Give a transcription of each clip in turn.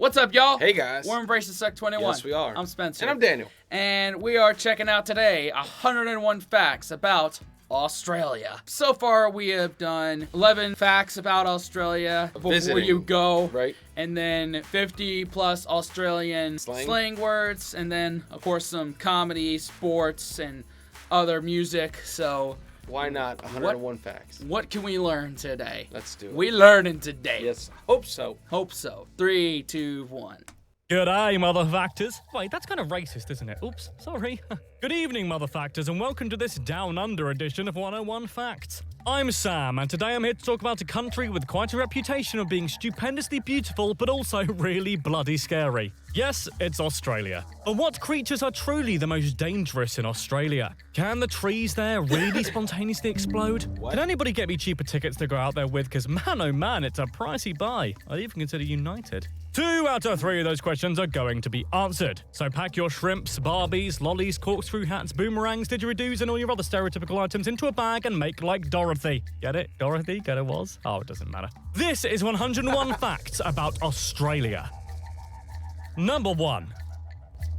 What's up, y'all? Hey, guys. We're Embracing Suck 21. Yes, we are. I'm Spencer. And I'm Daniel. And we are checking out today 101 facts about Australia. So far, we have done 11 facts about Australia before you go. Right. And then 50 plus Australian slang words. And then, of course, some comedy, sports, and other music. So why not 101 facts? What can we learn today? Let's do it. We learning today. Yes, hope so. Hope so. 3, 2, 1. G'day, motherfactors. Wait, that's kind of racist, isn't it? Oops, sorry. Good evening, motherfactors, and welcome to this Down Under edition of 101 Facts. I'm Sam, and today I'm here to talk about a country with quite a reputation of being stupendously beautiful, but also really bloody scary. Yes, it's Australia. But what creatures are truly the most dangerous in Australia? Can the trees there really spontaneously explode? What? Can anybody get me cheaper tickets to go out there with? Because man, oh man, it's a pricey buy. I'd even consider United. 2 out of 3 of those questions are going to be answered. So pack your shrimps, barbies, lollies, corkscrew hats, boomerangs, didgeridoos, and all your other stereotypical items into a bag and make like Dorothy. Get it? Dorothy? Get it was? Oh, it doesn't matter. This is 101 facts about Australia. Number 1.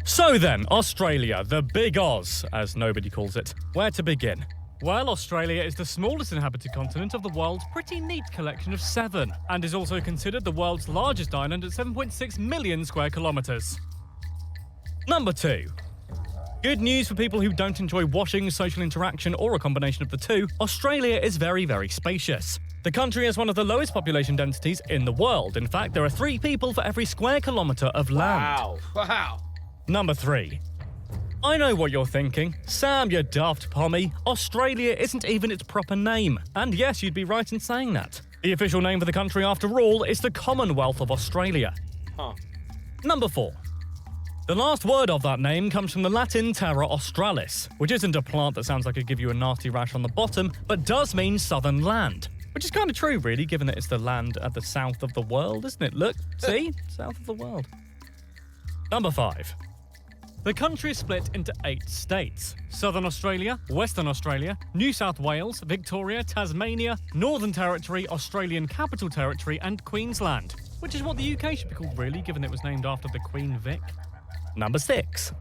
So then, Australia, the Big Oz, as nobody calls it. Where to begin? Well, Australia is the smallest inhabited continent of the world's pretty neat collection of 7, and is also considered the world's largest island at 7.6 million square kilometres. Number 2. Good news for people who don't enjoy washing, social interaction, or a combination of the two, Australia is very, very spacious. The country has one of the lowest population densities in the world. In fact, there are 3 people for every square kilometre of land. Wow. Number 3. I know what you're thinking. Sam, you daft pommy. Australia isn't even its proper name. And yes, you'd be right in saying that. The official name for the country, after all, is the Commonwealth of Australia. Number 4. The last word of that name comes from the Latin terra australis, which isn't a plant that sounds like it'd give you a nasty rash on the bottom, but does mean southern land. Which is kind of true, really, given that it's the land at the south of the world, isn't it? Look, see? South of the world. Number 5. The country is split into 8 states: Southern Australia, Western Australia, New South Wales, Victoria, Tasmania, Northern Territory, Australian Capital Territory, and Queensland. Which is what the UK should be called, really, given it was named after the Queen Vic. Number 6.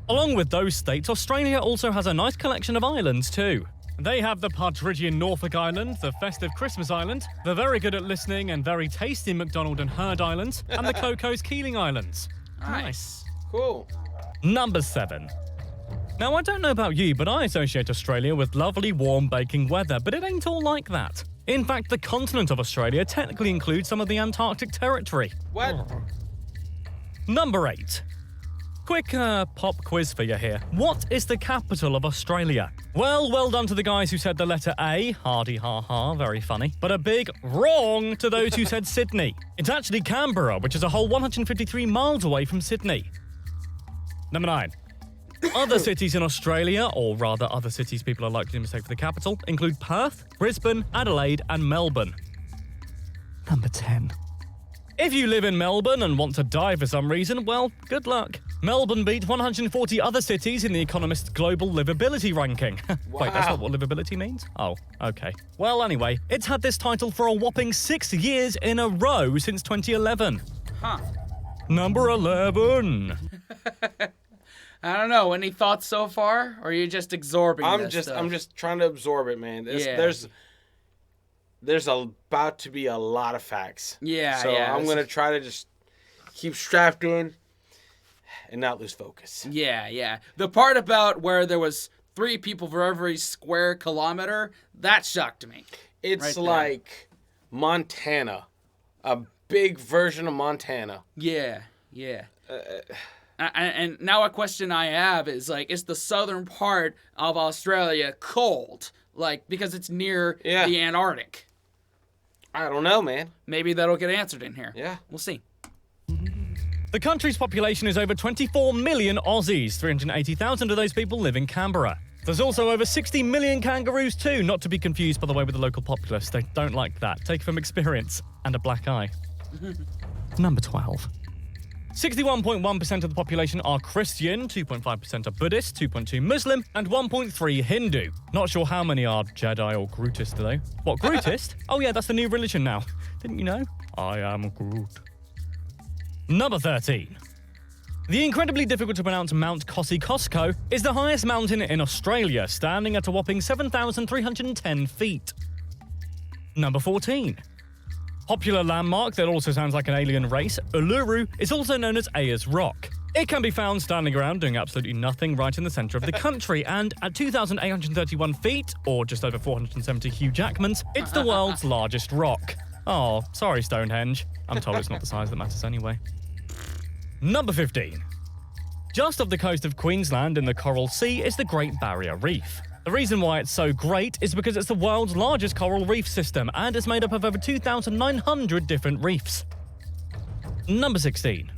Along with those states, Australia also has a nice collection of islands too. They have the Partridgian Norfolk Island, the festive Christmas Island, the very good at listening and very tasty McDonald and Heard Islands, and the Cocos Keeling Islands. Nice. Cool. Number 7. Now, I don't know about you, but I associate Australia with lovely, warm, baking weather, but it ain't all like that. In fact, the continent of Australia technically includes some of the Antarctic territory. What? Number 8. Quick pop quiz for you here. What is the capital of Australia? Well done to the guys who said the letter A. Hardy ha ha, very funny. But a big wrong to those who said Sydney. It's actually Canberra, which is a whole 153 miles away from Sydney. Number 9. Other cities in Australia, or rather other cities people are likely to mistake for the capital, include Perth, Brisbane, Adelaide, and Melbourne. Number 10. If you live in Melbourne and want to die for some reason, well, good luck. Melbourne beat 140 other cities in the Economist's Global Livability Ranking. Wait, that's not what livability means? Oh, okay. Well, anyway, it's had this title for a whopping 6 years in a row since 2011. Number 11. I don't know. Any thoughts so far? Or are you just absorbing this stuff? I'm just trying to absorb it, man. There's about to be a lot of facts. Yeah. I'm going to try to just keep strapped in and not lose focus. Yeah. The part about where there was 3 people for every square kilometer, that shocked me. It's right like Montana. A big version of Montana. Yeah. And now a question I have is, like, is the southern part of Australia cold? Like, because it's near the Antarctic. I don't know, man. Maybe that'll get answered in here. Yeah. We'll see. The country's population is over 24 million Aussies. 380,000 of those people live in Canberra. There's also over 60 million kangaroos too, not to be confused, by the way, with the local populace. They don't like that. Take it from experience. And a black eye. Number 12. 61.1% of the population are Christian, 2.5% are Buddhist, 2.2 Muslim, and 1.3 Hindu. Not sure how many are Jedi or Grootist, though. What, Grootist? Oh yeah, that's the new religion now. Didn't you know? I am Groot. Number 13. The incredibly difficult to pronounce Mount Kosciuszko is the highest mountain in Australia, standing at a whopping 7,310 feet. Number 14. Popular landmark that also sounds like an alien race, Uluru, is also known as Ayers Rock. It can be found standing around doing absolutely nothing right in the centre of the country, and at 2,831 feet, or just over 470 Hugh Jackmans, it's the world's largest rock. Oh, sorry Stonehenge. I'm told it's not the size that matters anyway. Number 15. Just off the coast of Queensland in the Coral Sea is the Great Barrier Reef. The reason why it's so great is because it's the world's largest coral reef system, and it's made up of over 2,900 different reefs. Number 16.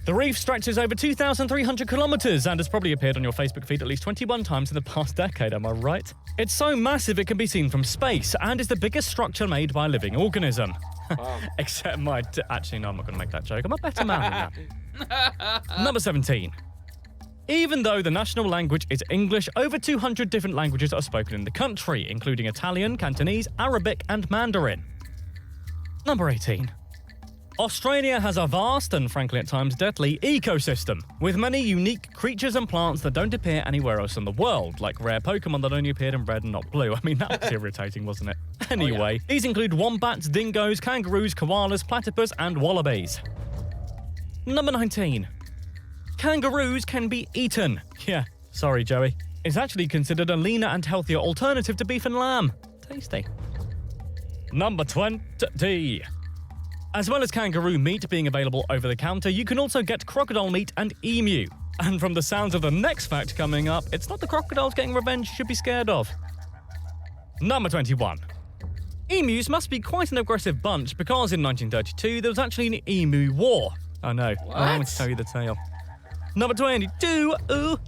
The reef stretches over 2,300 kilometers and has probably appeared on your Facebook feed at least 21 times in the past decade, am I right? It's so massive it can be seen from space and is the biggest structure made by a living organism. Wow. Except actually, no, I'm not going to make that joke. I'm a better man than that. Number 17. Even though the national language is English, over 200 different languages are spoken in the country, including Italian, Cantonese, Arabic, and Mandarin. Number 18. Australia has a vast and, frankly at times, deadly ecosystem, with many unique creatures and plants that don't appear anywhere else in the world, like rare Pokemon that only appeared in red and not blue. I mean, that was irritating, wasn't it? Anyway, These include wombats, dingoes, kangaroos, koalas, platypus, and wallabies. Number 19. Kangaroos can be eaten. Yeah, sorry, Joey. It's actually considered a leaner and healthier alternative to beef and lamb. Tasty. Number 20. As well as kangaroo meat being available over the counter, you can also get crocodile meat and emu. And from the sounds of the next fact coming up, it's not the crocodiles getting revenge you should be scared of. Number 21. Emus must be quite an aggressive bunch because in 1932 there was actually an Emu War. Oh no, I want to tell you the tale. Number 22.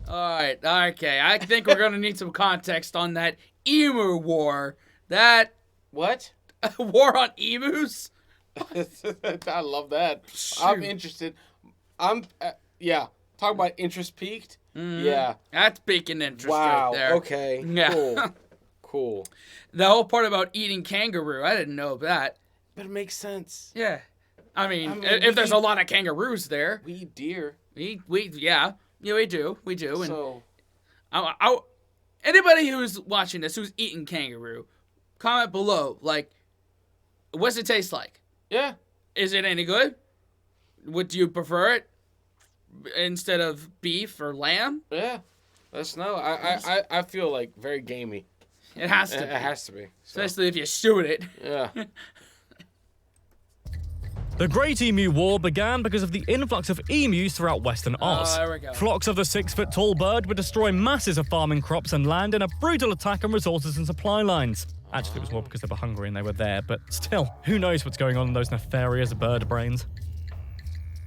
Alright, okay. I think we're going to need some context on that Emu War. That... What? War on emus? I love that. Shoot. I'm interested. Yeah. Talk about interest peaked. Yeah. That's piquing interest wow. right there. Okay. Yeah. Cool. Cool. The whole part about eating kangaroo, I didn't know that. But it makes sense. Yeah. I mean if there's a lot of kangaroos there. We eat deer. We do. We do. And so. Anybody who's watching this who's eating kangaroo, comment below. Like, what's it taste like? Yeah. Is it any good? Would you prefer it instead of beef or lamb? Yeah. Let us know. I feel like very gamey. It has to be. It has to be. So. Especially if you stew it. Yeah. The Great Emu War began because of the influx of emus throughout Western Oz. There we go. Flocks of the 6-foot-tall bird would destroy masses of farming crops and land in a brutal attack on resources and supply lines. Actually, it was more because they were hungry and they were there, but still, who knows what's going on in those nefarious bird brains.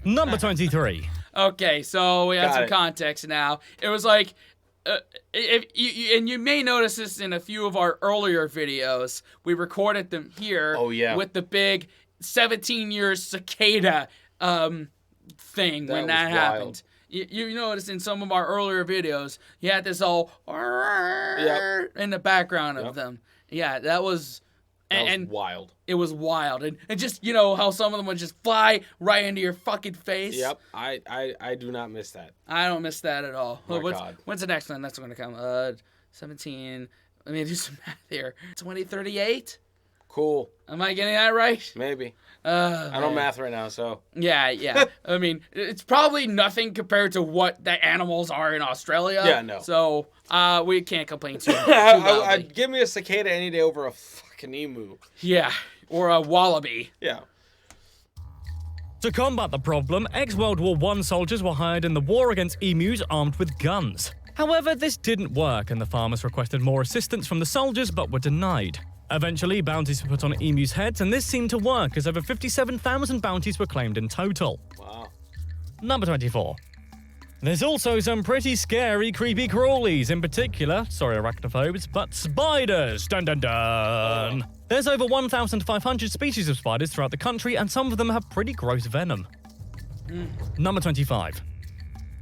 Number 23. Okay, so we have some context now. It was like, and you may notice this in a few of our earlier videos. We recorded them here with the big 17-year cicada thing when that happened. You notice in some of our earlier videos, you had this all in the background of them. Yeah, that was wild. It was wild. And just, you know, how some of them would just fly right into your fucking face. Yep, I do not miss that. I don't miss that at all. God. What's the next one that's going to come? 17. Let me do some math here. 2038? Cool. Am I getting that right? Maybe. I don't math right now, so. Yeah. I mean, it's probably nothing compared to what the animals are in Australia. Yeah, no. So, we can't complain too loudly. Give me a cicada any day over a fucking emu. Yeah, or a wallaby. Yeah. To combat the problem, ex-World War I soldiers were hired in the war against emus armed with guns. However, this didn't work and the farmers requested more assistance from the soldiers but were denied. Eventually, bounties were put on emus' heads, and this seemed to work, as over 57,000 bounties were claimed in total. Wow. Number 24. There's also some pretty scary creepy crawlies, in particular, sorry arachnophobes, but spiders! Dun dun dun! There's over 1,500 species of spiders throughout the country, and some of them have pretty gross venom. Number 25.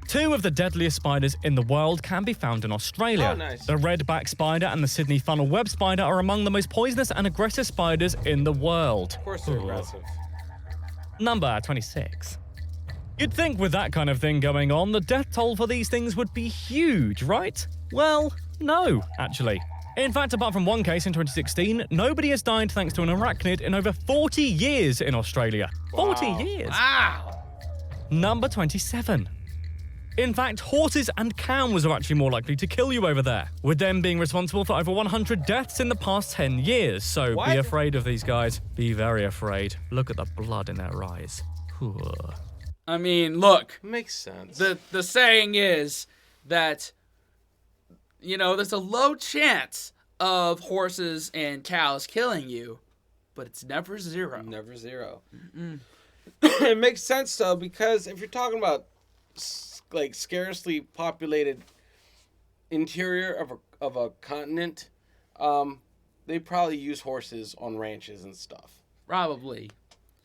2 of the deadliest spiders in the world can be found in Australia. Oh, nice. The redback spider and the Sydney funnel web spider are among the most poisonous and aggressive spiders in the world. Of course they're aggressive. Number 26. You'd think with that kind of thing going on, the death toll for these things would be huge, right? Well, no, actually. In fact, apart from one case in 2016, nobody has died thanks to an arachnid in over 40 years in Australia. Wow. 40 years! Wow! Number 27. In fact, horses and cows are actually more likely to kill you over there, with them being responsible for over 100 deaths in the past 10 years. So Be afraid of these guys. Be very afraid. Look at the blood in their eyes. I mean, look. Makes sense. The saying is that, you know, there's a low chance of horses and cows killing you, but it's never zero. Never zero. It makes sense, though, because if you're talking about, like, scarcely populated interior of a continent, they probably use horses on ranches and stuff. Probably.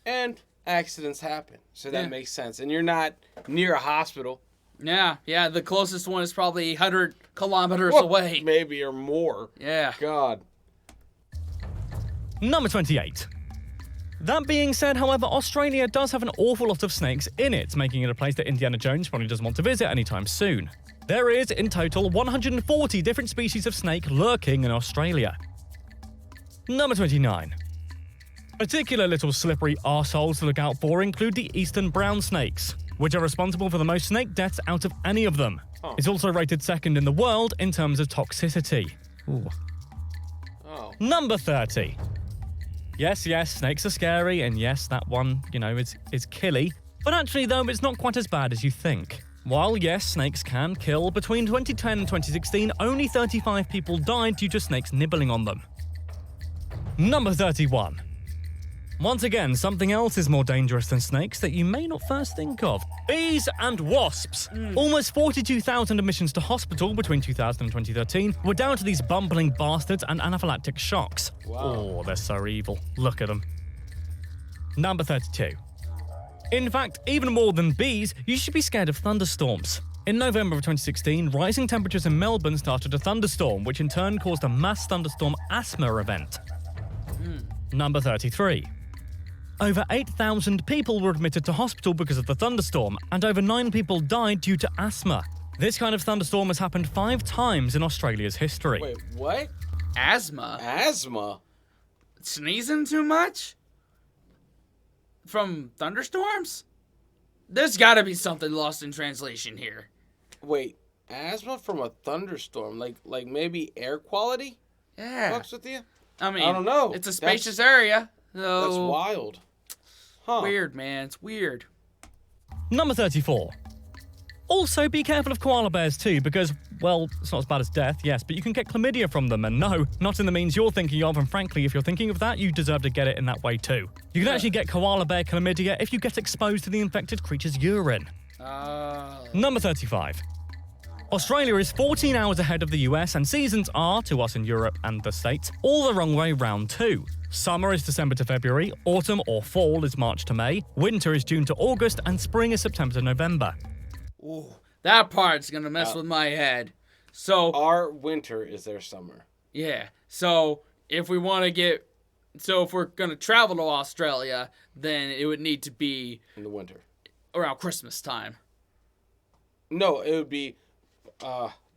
And accidents happen, so that makes sense. And you're not near a hospital. Yeah, the closest one is probably 100 kilometers away. Maybe, or more. Yeah. God. Number 28. That being said, however, Australia does have an awful lot of snakes in it, making it a place that Indiana Jones probably doesn't want to visit anytime soon. There is, in total, 140 different species of snake lurking in Australia. Number 29. Particular little slippery arseholes to look out for include the eastern brown snakes, which are responsible for the most snake deaths out of any of them. It's also rated second in the world in terms of toxicity. Ooh. Number 30. Yes, snakes are scary, and yes, that one, you know, is killy. But actually, though, it's not quite as bad as you think. While, yes, snakes can kill, between 2010 and 2016, only 35 people died due to snakes nibbling on them. Number 31. Once again, something else is more dangerous than snakes that you may not first think of. Bees and wasps. Almost 42,000 admissions to hospital between 2000 and 2013 were down to these bumbling bastards and anaphylactic shocks. Wow. Oh, they're so evil. Look at them. Number 32. In fact, even more than bees, you should be scared of thunderstorms. In November of 2016, rising temperatures in Melbourne started a thunderstorm, which in turn caused a mass thunderstorm asthma event. Number 33. Over 8,000 people were admitted to hospital because of the thunderstorm, and over 9 people died due to asthma. This kind of thunderstorm has happened 5 times in Australia's history. Wait, what? Asthma? Asthma? Sneezing too much? From thunderstorms? There's gotta be something lost in translation here. Wait, asthma from a thunderstorm? Like maybe air quality? Yeah. Fucks with you? I mean, I don't know. It's a spacious area. So that's wild. Huh. Weird, man. It's weird. Number 34. Also, be careful of koala bears too, because, well, it's not as bad as death, yes, but you can get chlamydia from them, and no, not in the means you're thinking of, and frankly, if you're thinking of that, you deserve to get it in that way too. You can actually get koala bear chlamydia if you get exposed to the infected creature's urine. Number 35. Australia is 14 hours ahead of the US, and seasons are, to us in Europe and the States, all the wrong way round too. Summer is December to February, autumn or fall is March to May, winter is June to August, and spring is September to November. Ooh, that part's gonna mess with my head. So our winter is their summer. Yeah. So if we're gonna travel to Australia, then it would need to be in the winter, around Christmas time. No, it would be.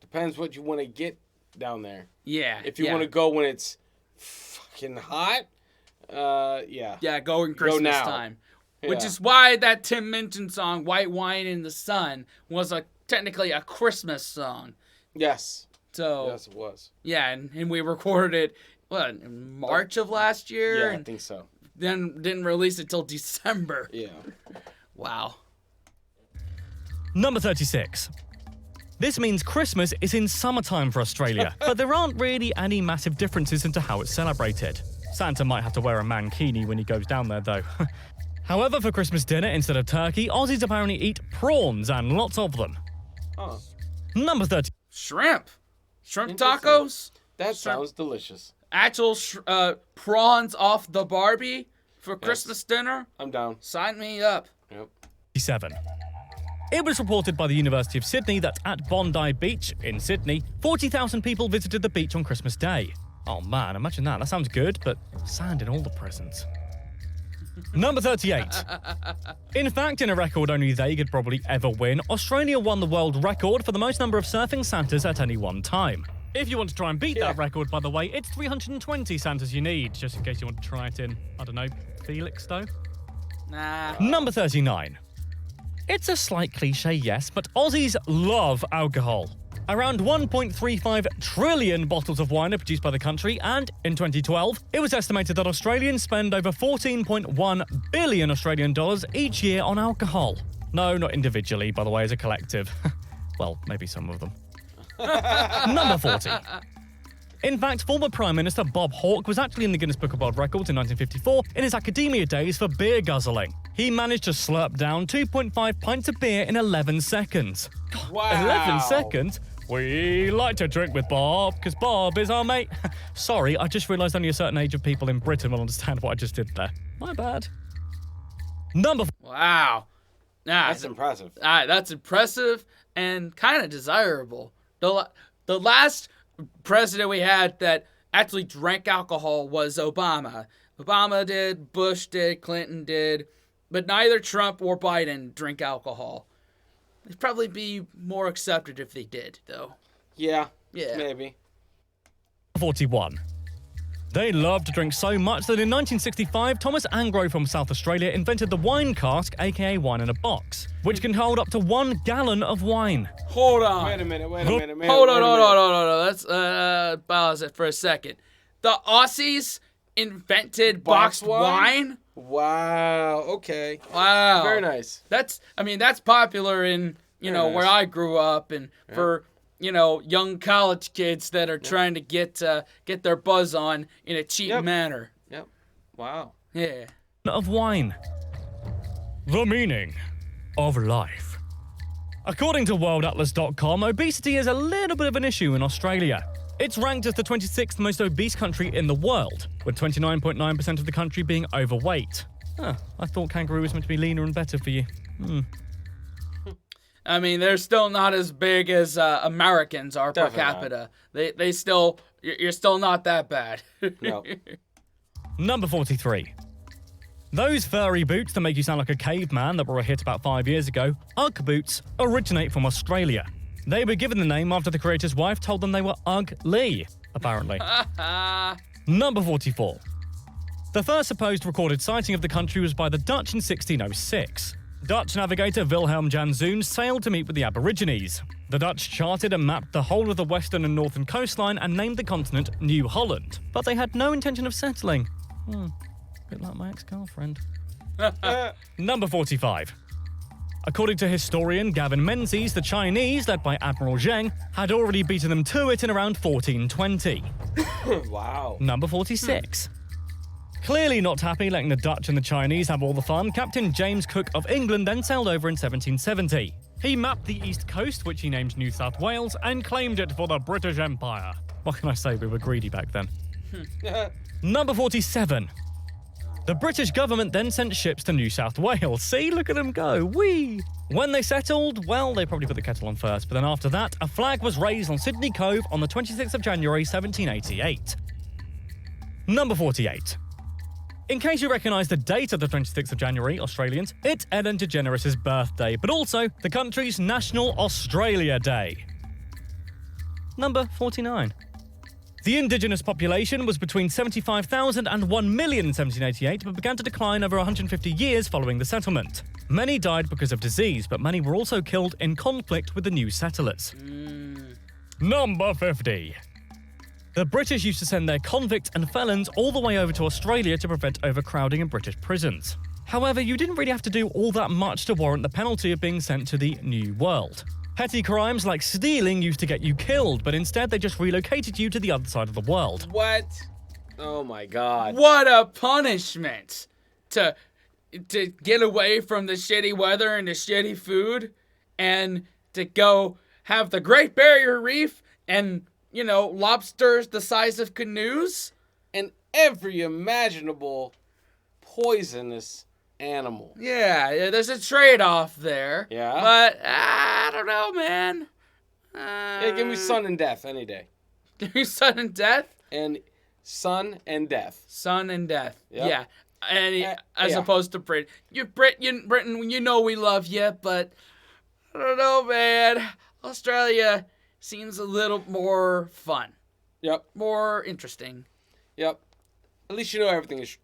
Depends what you want to get down there. Yeah. If you want to go when it's fucking hot, yeah. Yeah, go in Christmas now. time. Yeah. Which is why that Tim Minchin song, White Wine in the Sun, was technically a Christmas song. Yes. So yes, it was. Yeah, and we recorded it, in March of last year? Yeah, I think so. Then didn't release it till December. Yeah. Wow. Number 36. This means Christmas is in summertime for Australia, but there aren't really any massive differences into how it's celebrated. Santa might have to wear a mankini when he goes down there, though. However, for Christmas dinner, instead of turkey, Aussies apparently eat prawns, and lots of them. Huh. Number 30. Shrimp tacos? That sounds delicious. Actual prawns off the Barbie for Christmas dinner? I'm down. Sign me up. Yep. 7. It was reported by the University of Sydney that at Bondi Beach in Sydney, 40,000 people visited the beach on Christmas Day. Oh man, imagine that. That sounds good, but sand in all the presents. Number 38. In fact, in a record only they could probably ever win, Australia won the world record for the most number of surfing Santas at any one time. If you want to try and beat that record, by the way, it's 320 Santas you need, just in case you want to try it in, I don't know, Felixstowe? Nah. Number 39. It's a slight cliche, yes, but Aussies love alcohol. Around 1.35 trillion bottles of wine are produced by the country, and in 2012, it was estimated that Australians spend over 14.1 billion Australian dollars each year on alcohol. No, not individually, by the way, as a collective. Well, maybe some of them. Number 40. In fact, former Prime Minister Bob Hawke was actually in the Guinness Book of World Records in 1954 in his academia days for beer guzzling. He managed to slurp down 2.5 pints of beer in 11 seconds. Wow. 11 seconds? We like to drink with Bob, because Bob is our mate. Sorry, I just realised only a certain age of people in Britain will understand what I just did there. My bad. Number... Wow. That's impressive. That's impressive and kind of desirable. The last president we had that actually drank alcohol was Obama. Obama did, Bush did, Clinton did, but neither Trump or Biden drink alcohol. It'd probably be more accepted if they did, though. Yeah. Maybe. 41. They love to drink so much that in 1965, Thomas Angro from South Australia invented the wine cask, aka wine in a box, which can hold up to 1 gallon of wine. Hold on. Wait a minute. Hold on. Let's pause it for a second. The Aussies invented boxed wine? Wow. Okay. Wow. Very nice. That's popular in, where I grew up and for... young college kids that are trying to get their buzz on in a cheap manner. Yep. Wow. Yeah. Of wine. The meaning of life. According to worldatlas.com, obesity is a little bit of an issue in Australia. It's ranked as the 26th most obese country in the world, with 29.9% of the country being overweight. I thought kangaroo was meant to be leaner and better for you. I mean, they're still not as big as Americans are per capita. They still, you're still not that bad. No. Number 43. Those furry boots that make you sound like a caveman that were a hit about 5 years ago, Ugg Boots, originate from Australia. They were given the name after the creator's wife told them they were ugly, apparently. Number 44. The first supposed recorded sighting of the country was by the Dutch in 1606. Dutch navigator Wilhelm Jan Zoon sailed to meet with the Aborigines. The Dutch charted and mapped the whole of the western and northern coastline and named the continent New Holland. But they had no intention of settling. Bit like my ex-girlfriend. Number 45. According to historian Gavin Menzies, the Chinese, led by Admiral Zheng, had already beaten them to it in around 1420. Wow. Number 46. Clearly not happy letting the Dutch and the Chinese have all the fun, Captain James Cook of England then sailed over in 1770. He mapped the east coast, which he named New South Wales, and claimed it for the British Empire. What can I say, we were greedy back then. Number 47. The British government then sent ships to New South Wales. See, look at them go, whee! When they settled, well, they probably put the kettle on first, but then after that, a flag was raised on Sydney Cove on the 26th of January, 1788. Number 48. In case you recognise the date of the 26th of January, Australians, it's Ellen DeGeneres' birthday, but also the country's National Australia Day. Number 49. The indigenous population was between 75,000 and 1 million in 1788, but began to decline over 150 years following the settlement. Many died because of disease, but many were also killed in conflict with the new settlers. Number 50. The British used to send their convicts and felons all the way over to Australia to prevent overcrowding in British prisons. However, you didn't really have to do all that much to warrant the penalty of being sent to the New World. Petty crimes like stealing used to get you killed, but instead they just relocated you to the other side of the world. What? Oh my god. What a punishment! To get away from the shitty weather and the shitty food, and to go have the Great Barrier Reef and, lobsters the size of canoes? And every imaginable poisonous animal. Yeah, there's a trade-off there. Yeah. But, I don't know, man. Yeah, give me sun and death any day. Give me sun and death? And sun and death. Sun and death. Yep. Yeah. As opposed to Britain. Britain, you know we love you, but I don't know, man. Australia seems a little more fun. Yep. More interesting. Yep. At least you know everything is...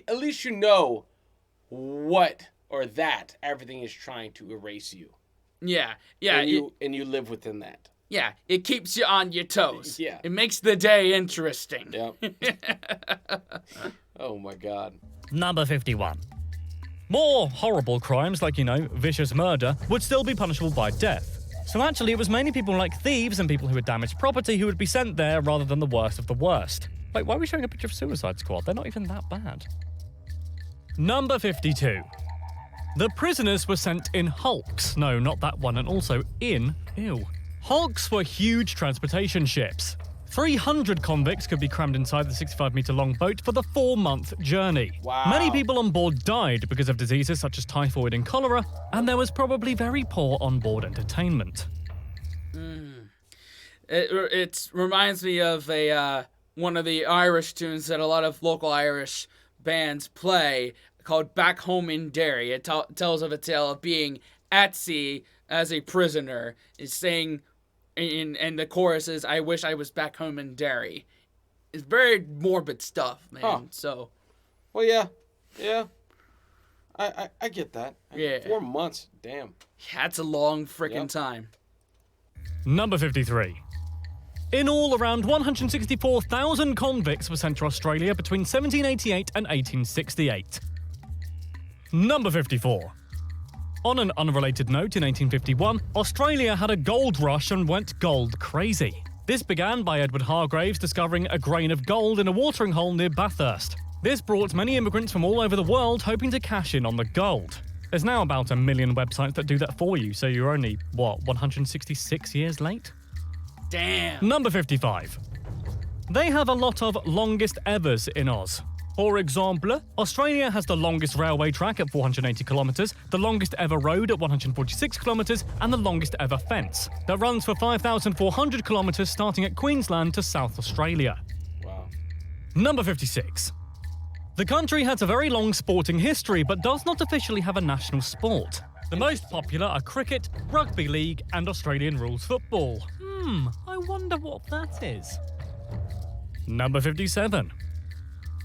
At least you know what or that everything is trying to erase you. Yeah. And you live within that. Yeah. It keeps you on your toes. Yeah. It makes the day interesting. Yep. Oh, my God. Number 51. More horrible crimes like, vicious murder would still be punishable by death. So actually, it was mainly people like thieves and people who had damaged property who would be sent there rather than the worst of the worst. Wait, why are we showing a picture of Suicide Squad? They're not even that bad. Number 52. The prisoners were sent in hulks. No, not that one, and also in. Ew. Hulks were huge transportation ships. 300 convicts could be crammed inside the 65-metre-long boat for the 4-month journey. Wow. Many people on board died because of diseases such as typhoid and cholera, and there was probably very poor on-board entertainment. It reminds me of one of the Irish tunes that a lot of local Irish bands play called Back Home in Derry. It tells of a tale of being at sea as a prisoner, is saying... And the chorus is, I wish I was back home in Derry. It's very morbid stuff, man. Huh. So. Well, yeah. I get that. Yeah. 4 months. Damn. Yeah, that's a long freaking time. Number 53. In all, around 164,000 convicts were sent to Australia between 1788 and 1868. Number 54. On an unrelated note, in 1851, Australia had a gold rush and went gold crazy. This began by Edward Hargraves discovering a grain of gold in a watering hole near Bathurst. This brought many immigrants from all over the world hoping to cash in on the gold. There's now about 1 million websites that do that for you, so you're only, 166 years late? Damn. Number 55. They have a lot of longest evers in Oz. For example, Australia has the longest railway track at 480 kilometres, the longest ever road at 146 kilometres, and the longest ever fence that runs for 5,400 kilometres starting at Queensland to South Australia. Wow. Number 56. The country has a very long sporting history, but does not officially have a national sport. The most popular are cricket, rugby league, and Australian rules football. I wonder what that is. Number 57.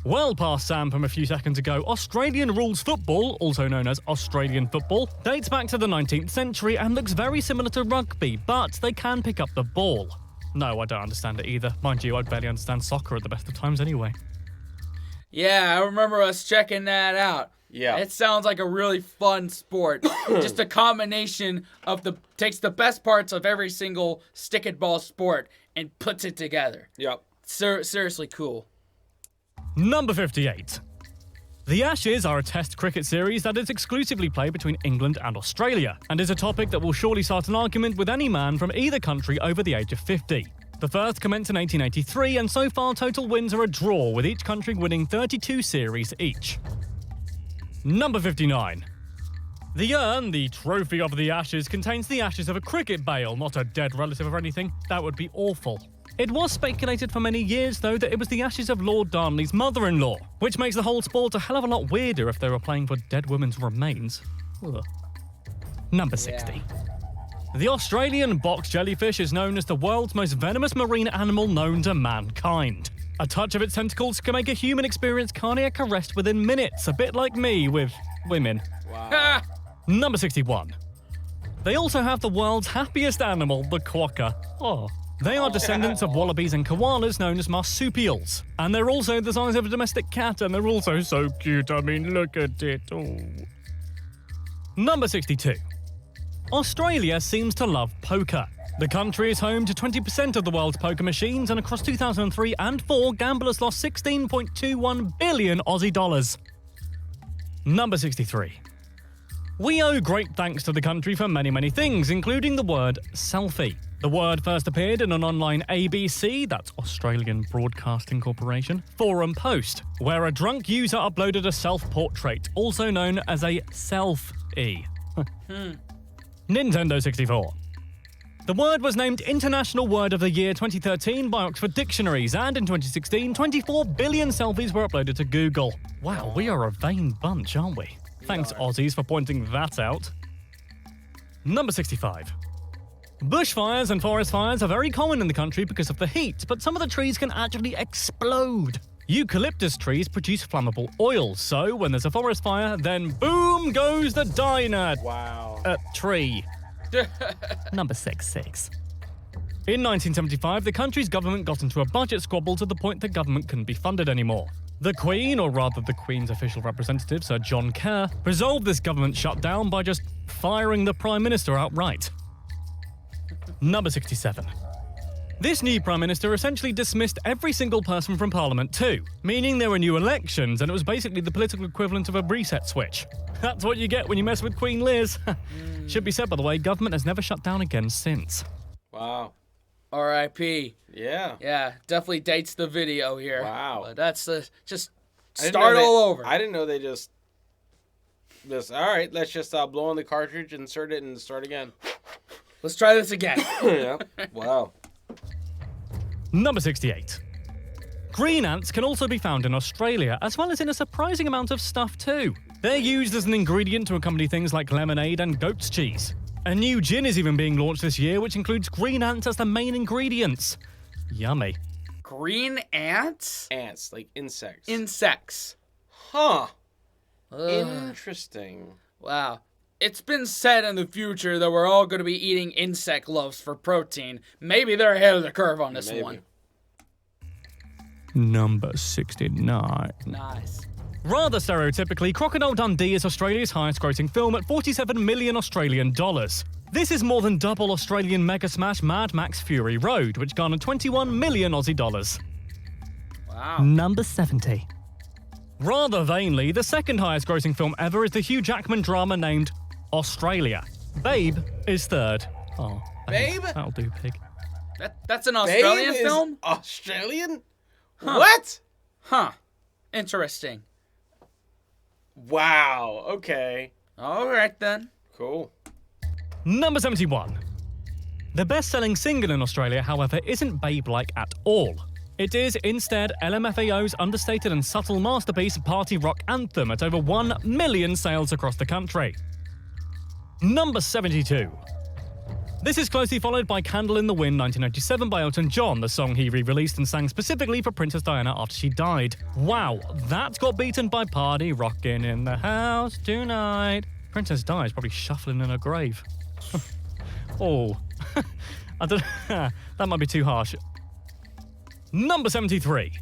Well past Sam from a few seconds ago, Australian rules football, also known as Australian football, dates back to the 19th century and looks very similar to rugby, but they can pick up the ball. No, I don't understand it either. Mind you, I barely understand soccer at the best of times anyway. Yeah, I remember us checking that out. Yeah. It sounds like a really fun sport. Just a combination of takes the best parts of every single stick and ball sport and puts it together. Yep. Seriously cool. Number 58. The Ashes are a test cricket series that is exclusively played between England and Australia, and is a topic that will surely start an argument with any man from either country over the age of 50. The first commenced in 1883, and so far total wins are a draw, with each country winning 32 series each. Number 59. The urn, the trophy of the Ashes, contains the ashes of a cricket bale, not a dead relative or anything. That would be awful. It was speculated for many years, though, that it was the ashes of Lord Darnley's mother-in-law, which makes the whole sport a hell of a lot weirder if they were playing for dead women's remains. Ugh. Number 60. The Australian box jellyfish is known as the world's most venomous marine animal known to mankind. A touch of its tentacles can make a human experience cardiac arrest within minutes, a bit like me with women. Wow. Number 61. They also have the world's happiest animal, the quokka. Oh. They are descendants of wallabies and koalas known as marsupials. And they're also the size of a domestic cat, and they're also so cute. I mean, look at it. Oh. Number 62. Australia seems to love poker. The country is home to 20% of the world's poker machines, and across 2003 and 4, gamblers lost 16.21 billion Aussie dollars. Number 63. We owe great thanks to the country for many, many things, including the word selfie. The word first appeared in an online ABC, that's Australian Broadcasting Corporation, forum post, where a drunk user uploaded a self-portrait, also known as a selfie. Nintendo 64. The word was named International Word of the Year 2013 by Oxford Dictionaries, and in 2016, 24 billion selfies were uploaded to Google. Wow, we are a vain bunch, aren't we? Thanks, Aussies, for pointing that out. Number 65. Bushfires and forest fires are very common in the country because of the heat, but some of the trees can actually explode. Eucalyptus trees produce flammable oil, so when there's a forest fire, then boom goes the tree. Number 66. In 1975, the country's government got into a budget squabble to the point the government couldn't be funded anymore. The Queen, or rather the Queen's official representative, Sir John Kerr, resolved this government shutdown by just firing the Prime Minister outright. Number 67. This new Prime Minister essentially dismissed every single person from Parliament too, meaning there were new elections and it was basically the political equivalent of a reset switch. That's what you get when you mess with Queen Liz. Should be said, by the way, government has never shut down again since. Wow. R.I.P. Yeah. Yeah, definitely dates the video here. Wow. But that's just start all over. I didn't know they just all right, let's just blow on the cartridge, insert it, and start again. Let's try this again. Yeah. Wow. Number 68. Green ants can also be found in Australia, as well as in a surprising amount of stuff too. They're used as an ingredient to accompany things like lemonade and goat's cheese. A new gin is even being launched this year, which includes green ants as the main ingredients. Yummy. Green ants? Ants, like insects. Insects. Huh. Interesting. Wow. It's been said in the future that we're all going to be eating insect loaves for protein. Maybe they're ahead of the curve on this one. Number 69. Nice. Rather stereotypically, Crocodile Dundee is Australia's highest-grossing film at 47 million Australian dollars. This is more than double Australian mega smash Mad Max Fury Road, which garnered 21 million Aussie dollars. Wow. Number 70. Rather vainly, the second highest-grossing film ever is the Hugh Jackman drama named Australia. Babe is third. Oh, Babe? That'll do, pig. That's an Australian film? Australian? Huh. What? Huh. Interesting. Wow. Okay. All right, then. Cool. Number 71. The best-selling single in Australia, however, isn't Babe-like at all. It is, instead, LMFAO's understated and subtle masterpiece party rock anthem at over 1 million sales across the country. Number 72. This is closely followed by Candle in the Wind 1997 by Elton John, the song he re-released and sang specifically for Princess Diana after she died. Wow, that got beaten by Party Rockin' in the House Tonight. Princess Di is probably shuffling in her grave. Oh, I don't that might be too harsh. Number 73.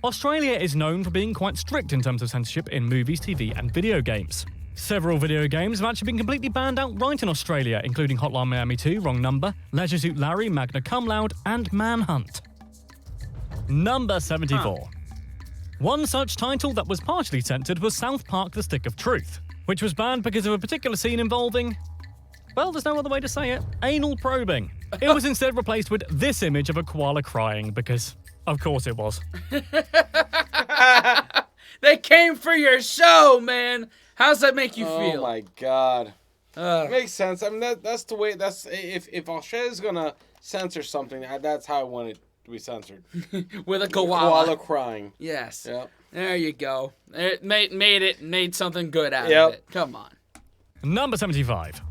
Australia is known for being quite strict in terms of censorship in movies, TV, and video games. Several video games have actually been completely banned outright in Australia, including Hotline Miami 2, Wrong Number, Leisure Suit Larry, Magna Cum Laude, and Manhunt. Number 74. One such title that was partially censored was South Park: The Stick of Truth, which was banned because of a particular scene involving, well, there's no other way to say it, anal probing. It was instead replaced with this image of a koala crying, because, of course it was. They came for your show, man! How's that make you feel? Oh my god. Makes sense. I mean, that's the way. That's if Australia's gonna censor something, that's how I want it to be censored. With a koala. Koala crying. Yes. Yep. There you go. It made something good out of it. Come on. Number 75.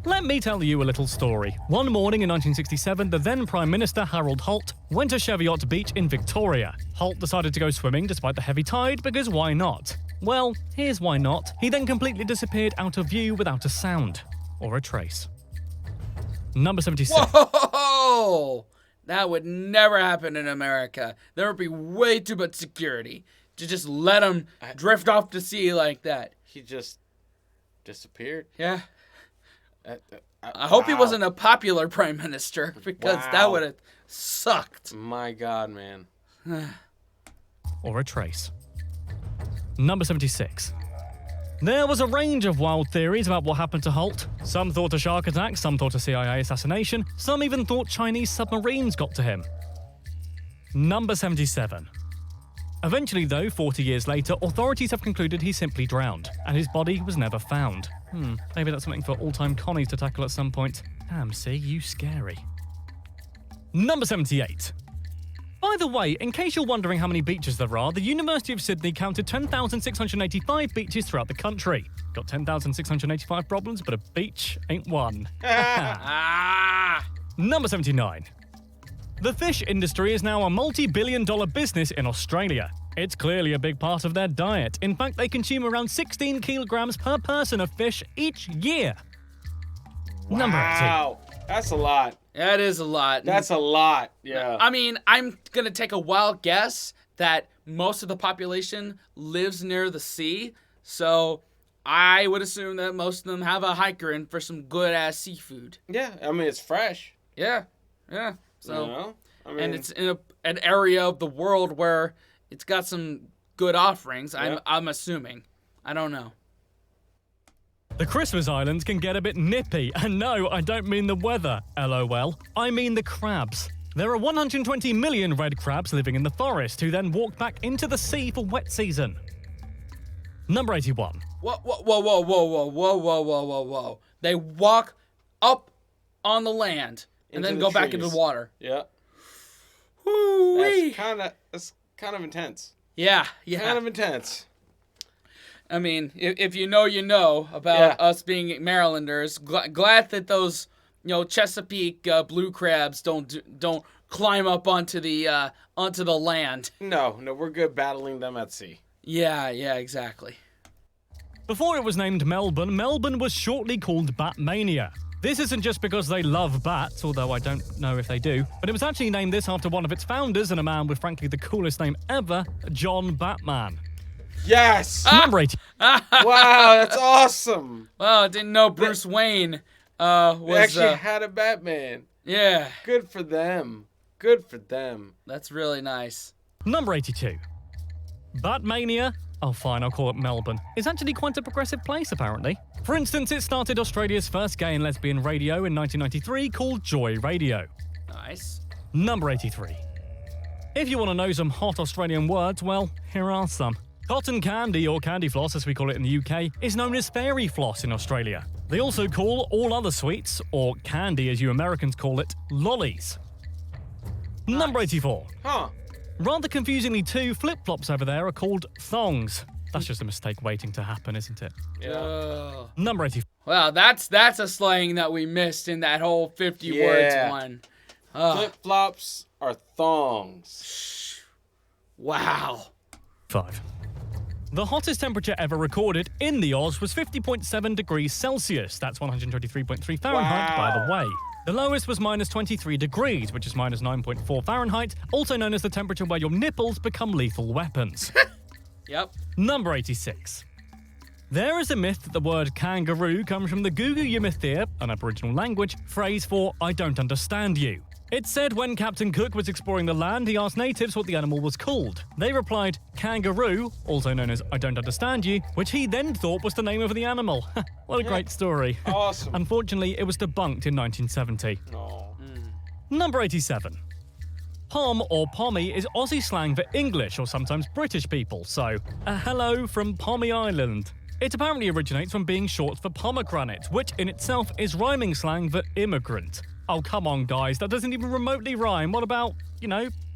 Let me tell you a little story. One morning in 1967, the then Prime Minister Harold Holt went to Cheviot Beach in Victoria. Holt decided to go swimming despite the heavy tide because why not? Well, here's why not. He then completely disappeared out of view without a sound or a trace. Number 76. Whoa! That would never happen in America. There would be way too much security to just let him drift off to sea like that. He just disappeared. Yeah. I hope he wasn't a popular prime minister, because that would have sucked. My God, man. Or a trace. Number 76. There was a range of wild theories about what happened to Holt. Some thought a shark attack, some thought a CIA assassination, some even thought Chinese submarines got to him. Number 77. Eventually, though, 40 years later, authorities have concluded he simply drowned, and his body was never found. Maybe that's something for all-time connies to tackle at some point. Damn, see, you scary. Number 78. By the way, in case you're wondering how many beaches there are, the University of Sydney counted 10,685 beaches throughout the country. Got 10,685 problems, but a beach ain't one. Number 79. The fish industry is now a multi-billion-dollar business in Australia. It's clearly a big part of their diet. In fact, they consume around 16 kilograms per person of fish each year. Wow. Number 80. Wow, that's a lot. That is a lot. That's a lot, yeah. I mean, I'm going to take a wild guess that most of the population lives near the sea, so I would assume that most of them have a hiker in for some good-ass seafood. Yeah, I mean, it's fresh. Yeah. So, you know? I mean, and it's in an area of the world where it's got some good offerings, yeah. I'm assuming. I don't know. The Christmas Islands can get a bit nippy, and no, I don't mean the weather, LOL. I mean the crabs. There are 120 million red crabs living in the forest, who then walk back into the sea for wet season. Number 81. Whoa. They walk up on the land and then go back into the water. Yeah. Woo-wee. That's kind of intense. Yeah. Kind of intense. I mean, if you know about us being Marylanders, glad that those, Chesapeake blue crabs don't climb up onto the land. No, we're good battling them at sea. Yeah, exactly. Before it was named Melbourne, Melbourne was shortly called Batmania. This isn't just because they love bats, although I don't know if they do, but it was actually named this after one of its founders and a man with frankly the coolest name ever, John Batman. Yes! Number 80. Wow, that's awesome. Well, I didn't know Bruce Wayne was... They actually had a Batman. Yeah. Good for them. That's really nice. Number 82. Batmania, oh fine, I'll call it Melbourne, is actually quite a progressive place apparently. For instance, it started Australia's first gay and lesbian radio in 1993 called Joy Radio. Nice. Number 83. If you want to know some hot Australian words, well, here are some. Cotton candy, or candy floss as we call it in the UK, is known as fairy floss in Australia. They also call all other sweets, or candy as you Americans call it, lollies. Nice. Number 84. Huh. Rather confusingly too, flip-flops over there are called thongs. That's just a mistake waiting to happen, isn't it? Yeah. Number 84. Well, that's a slang that we missed in that whole 50 words one. Flip-flops are thongs. Wow. 5. The hottest temperature ever recorded in the Oz was 50.7 degrees Celsius. That's 123.3 Fahrenheit, by the way. The lowest was minus 23 degrees, which is minus 9.4 Fahrenheit, also known as the temperature where your nipples become lethal weapons. Yep. Number 86. There is a myth that the word kangaroo comes from the Gugu Yimithir, an Aboriginal language, phrase for I don't understand you. It's said when Captain Cook was exploring the land, he asked natives what the animal was called. They replied, kangaroo, also known as I don't understand you, which he then thought was the name of the animal. What a great story. Awesome. Unfortunately, it was debunked in 1970. Oh. Number 87. Pom or pommy is Aussie slang for English or sometimes British people, so a hello from Pommy Island. It apparently originates from being short for pomegranate, which in itself is rhyming slang for immigrant. Oh, come on, guys, that doesn't even remotely rhyme. What about,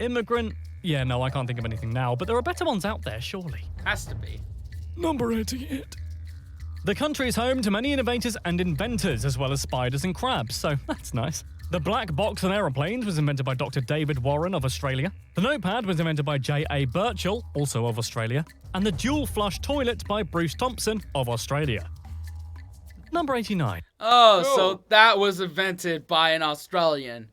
immigrant? Yeah, no, I can't think of anything now, but there are better ones out there, surely. Has to be. Number 88. The country is home to many innovators and inventors, as well as spiders and crabs, so that's nice. The black box on aeroplanes was invented by Dr. David Warren of Australia. The notepad was invented by J.A. Birchall, also of Australia. And the dual flush toilet by Bruce Thompson of Australia. Number 89. Oh, so that was invented by an Australian.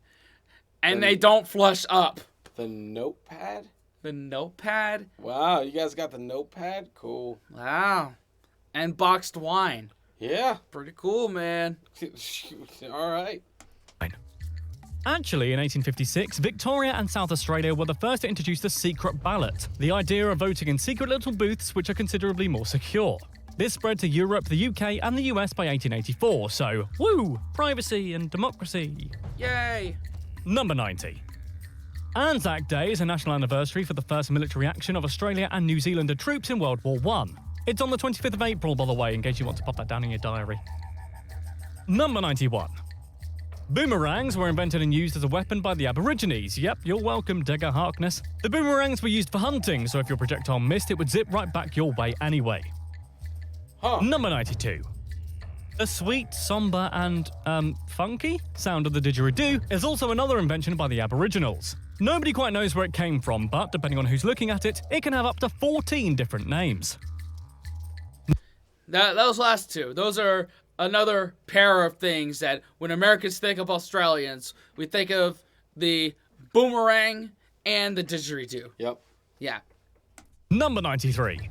And they don't flush up. The notepad? The notepad? Wow, you guys got the notepad? Cool. Wow. And boxed wine. Yeah. Pretty cool, man. All right. Actually, in 1856, Victoria and South Australia were the first to introduce the secret ballot, the idea of voting in secret little booths which are considerably more secure. This spread to Europe, the UK, and the US by 1884, so, woo! Privacy and democracy. Yay! Number 90. Anzac Day is a national anniversary for the first military action of Australia and New Zealander troops in World War I. It's on the 25th of April, by the way, in case you want to pop that down in your diary. Number 91. Boomerangs were invented and used as a weapon by the Aborigines. Yep, you're welcome, Digger Harkness. The boomerangs were used for hunting, so if your projectile missed, it would zip right back your way anyway. Number 92. The sweet, somber, and, funky sound of the didgeridoo is also another invention by the Aboriginals. Nobody quite knows where it came from, but depending on who's looking at it, it can have up to 14 different names. Those last two, those are another pair of things that when Americans think of Australians, we think of the boomerang and the didgeridoo. Yep. Yeah. Number 93.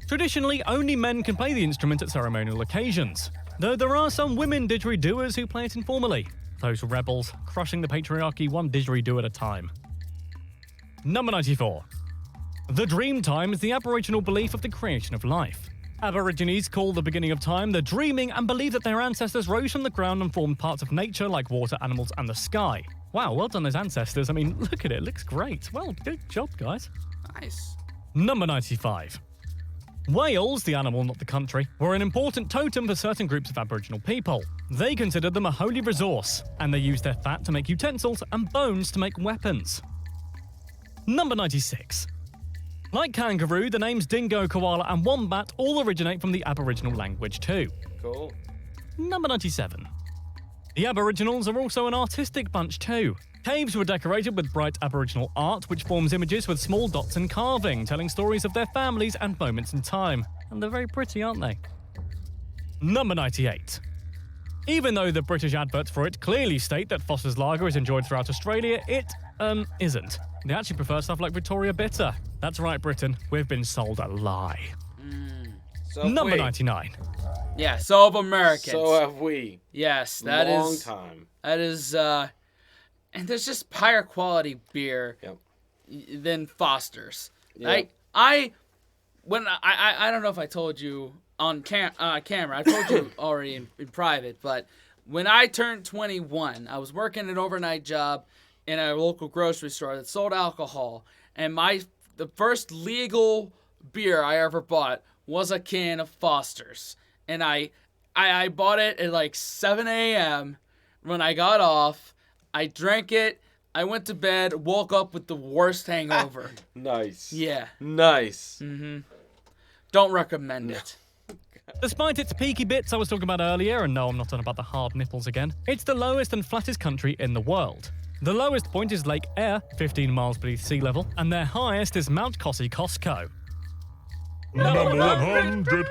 Traditionally, only men can play the instrument at ceremonial occasions, though there are some women didgeridooers who play it informally. Those rebels, crushing the patriarchy one didgeridoo at a time. Number 94. The dream time is the Aboriginal belief of the creation of life. Aborigines call the beginning of time the dreaming and believe that their ancestors rose from the ground and formed parts of nature like water, animals, and the sky. Wow, well done those ancestors. I mean, look at it looks great. Well, good job, guys. Nice. Number 95. Whales, the animal not the country, were an important totem for certain groups of Aboriginal people. They considered them a holy resource, and they used their fat to make utensils and bones to make weapons. Number 96. Like kangaroo, the names dingo, koala, and wombat all originate from the Aboriginal language too. Cool. Number 97. The Aboriginals are also an artistic bunch too. Caves were decorated with bright Aboriginal art, which forms images with small dots and carving, telling stories of their families and moments in time. And they're very pretty, aren't they? Number 98. Even though the British adverts for it clearly state that Foster's Lager is enjoyed throughout Australia, it, isn't. They actually prefer stuff like Victoria Bitter. That's right, Britain. We've been sold a lie. Number 99. Yeah, so have Americans. So have we. Yes, Long time. That is, and there's just higher quality beer than Foster's. Yep. I don't know if I told you on camera. I told you already in private, but when I turned 21, I was working an overnight job in a local grocery store that sold alcohol, and the first legal beer I ever bought was a can of Foster's, and I bought it at like 7 a.m. when I got off. I drank it. I went to bed. Woke up with the worst hangover. Nice. Yeah. Nice. Don't recommend it. Despite its peaky bits I was talking about earlier, and no, I'm not on about the hard nipples again, it's the lowest and flattest country in the world. The lowest point is Lake Eyre, 15 miles beneath sea level, and their highest is Mount Kosciuszko. Number 100.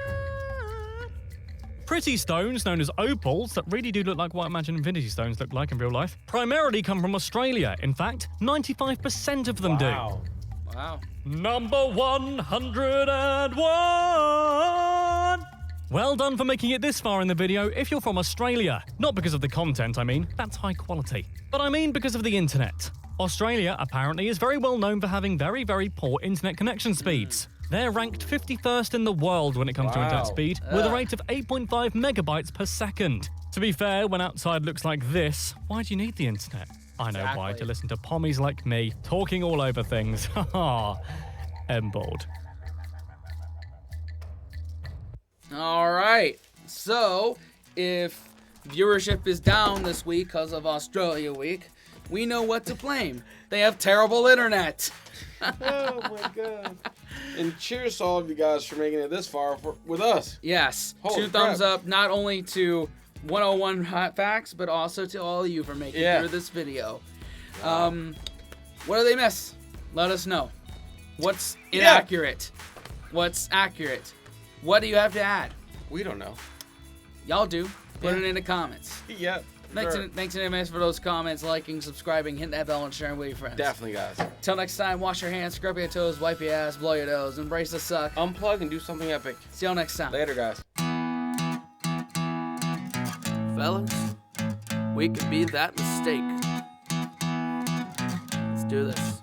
Pretty stones, known as opals, that really do look like what I imagine infinity stones look like in real life, primarily come from Australia. In fact, 95% of them do. Wow. Number 101. Well done for making it this far in the video if you're from Australia. Not because of the content, I mean. That's high quality. But I mean because of the internet. Australia, apparently, is very well known for having very, very poor internet connection speeds. They're ranked 51st in the world when it comes to internet speed, with a rate of 8.5 megabytes per second. To be fair, when outside looks like this, why do you need the internet? I know why, to listen to pommies like me talking all over things. Haha. M-board. All right. So, if viewership is down this week because of Australia Week, we know what to blame. They have terrible internet. Oh my god. And cheers to all of you guys for making it this far with us. Yes. Holy 2 thumbs up, not only to 101 Hot Facts, but also to all of you for making it through this video. What do they miss? Let us know. What's inaccurate? What's accurate? What do you have to add? We don't know. Y'all do. Put it in the comments. Yep. Thanks in advance for those comments, liking, subscribing, hitting that bell, and sharing with your friends. Definitely, guys. Till next time, wash your hands, scrub your toes, wipe your ass, blow your nose, embrace the suck. Unplug and do something epic. See y'all next time. Later, guys. Fellas, we can be that mistake. Let's do this.